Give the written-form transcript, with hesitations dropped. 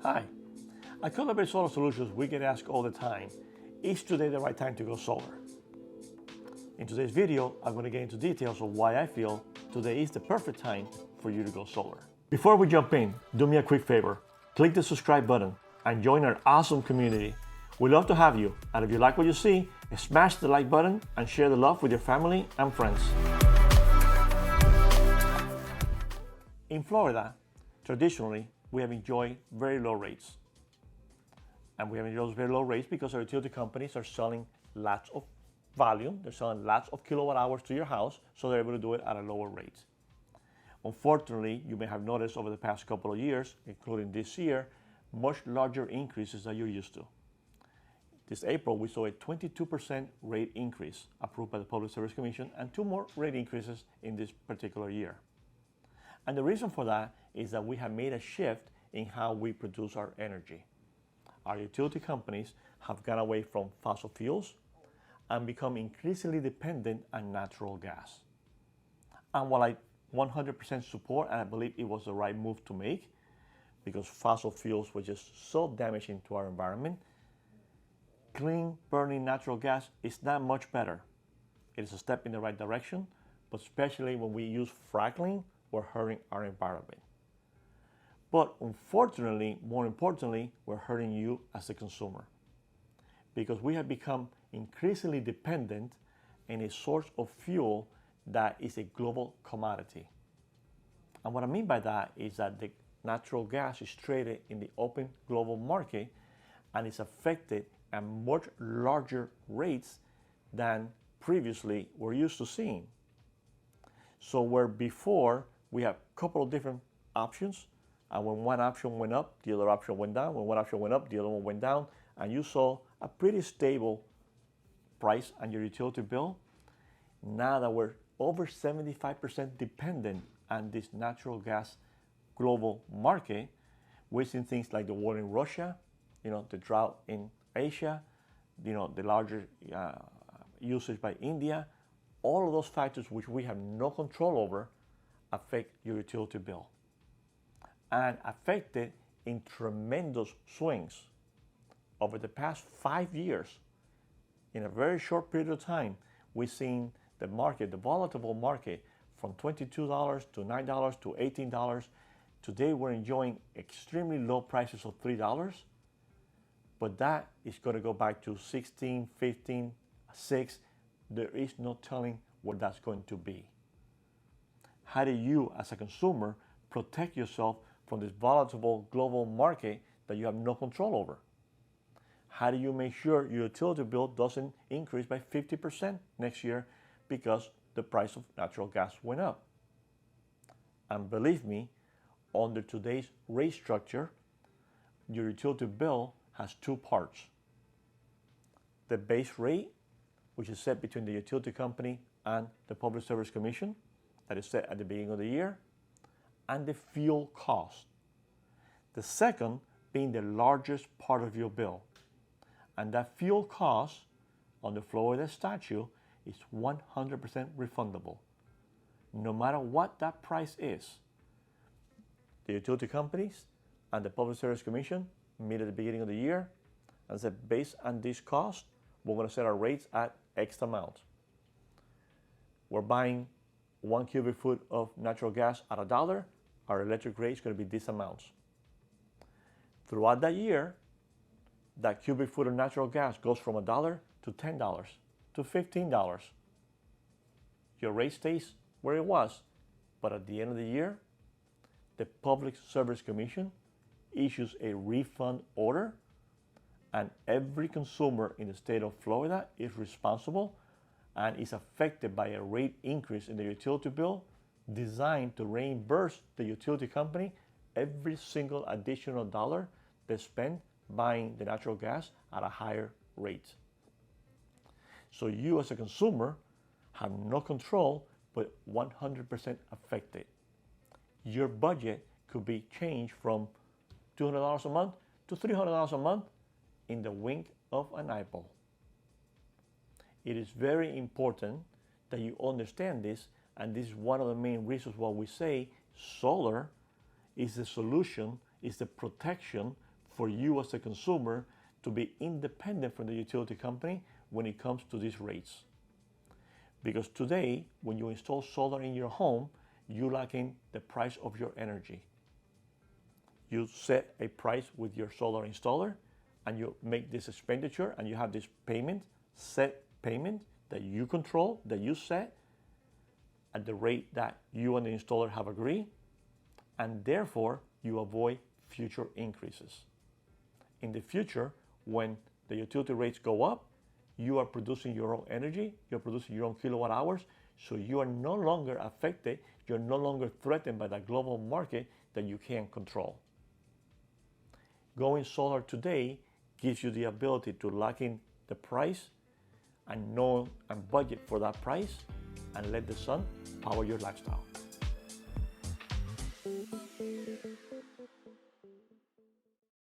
Hi, at Calibrate Solar Solutions, we get asked all the time, is today the right time to go solar? In today's video, I'm going to get into details of why I feel today is the perfect time for you to go solar. Before we jump in, do me a quick favor. Click the subscribe button and join our awesome community. We'd love to have you, and if you like what you see, smash the like button and share the love with your family and friends. In Florida, traditionally, we have enjoyed very low rates. And we have enjoyed very low rates because our utility companies are selling lots of volume. They're selling lots of kilowatt hours to your house, so they're able to do it at a lower rate. Unfortunately, you may have noticed over the past couple of years, including this year, much larger increases than you're used to. This April, we saw a 22% rate increase approved by the Public Service Commission and 2 more rate increases in this particular year. And the reason for that is that we have made a shift in how we produce our energy. Our utility companies have gone away from fossil fuels and become increasingly dependent on natural gas. And while I 100% support, and I believe it was the right move to make, because fossil fuels were just so damaging to our environment, clean burning natural gas is not much better. It is a step in the right direction, but especially when we use fracking, we're hurting our environment. But unfortunately, more importantly, we're hurting you as a consumer, because we have become increasingly dependent on a source of fuel that is a global commodity. And what I mean by that is that the natural gas is traded in the open global market and is affected at much larger rates than previously we're used to seeing. So where before we have a couple of different options, and when one option went up, the other option went down. When one option went up, the other one went down, and you saw a pretty stable price on your utility bill. Now that we're over 75% dependent on this natural gas global market, we're seeing things like the war in Russia, the drought in Asia, the larger usage by India. All of those factors which we have no control over affect your utility bill, and affect it in tremendous swings. Over the past 5 years, in a very short period of time, we've seen the market, the volatile market, from $22 to $9 to $18. Today we're enjoying extremely low prices of $3, but that is going to go back to 16, 15, 6. There is no telling where that's going to be. How do you, as a consumer, protect yourself from this volatile global market that you have no control over? How do you make sure your utility bill doesn't increase by 50% next year because the price of natural gas went up? And believe me, under today's rate structure, your utility bill has 2 parts. The base rate, which is set between the utility company and the Public Service Commission, that is set at the beginning of the year, and the fuel cost. The second being the largest part of your bill. And that fuel cost on the Florida statute is 100% refundable, no matter what that price is. The utility companies and the Public Service Commission meet at the beginning of the year and said, based on this cost, we're going to set our rates at X amount. We're buying 1 cubic foot of natural gas at $1, our electric rate is going to be this amount. Throughout that year, that cubic foot of natural gas goes from $1 to $10 to $15. Your rate stays where it was, but at the end of the year, the Public Service Commission issues a refund order, and every consumer in the state of Florida is responsible and is affected by a rate increase in the utility bill designed to reimburse the utility company every single additional dollar they spend buying the natural gas at a higher rate. So you as a consumer have no control, but 100% affected. Your budget could be changed from $200 a month to $300 a month in the wink of an eyeball. It is very important that you understand this, and this is one of the main reasons why we say solar is the solution, is the protection for you as a consumer to be independent from the utility company when it comes to these rates. Because today, when you install solar in your home, you lock in the price of your energy. You set a price with your solar installer and you make this expenditure and you have this payment, set payment that you control, that you set at the rate that you and the installer have agreed, and therefore you avoid future increases. In the future, when the utility rates go up, you are producing your own energy, you're producing your own kilowatt hours, so you are no longer affected, you're no longer threatened by the global market that you can't control. Going solar today gives you the ability to lock in the price and know and budget for that price and let the sun power your lifestyle.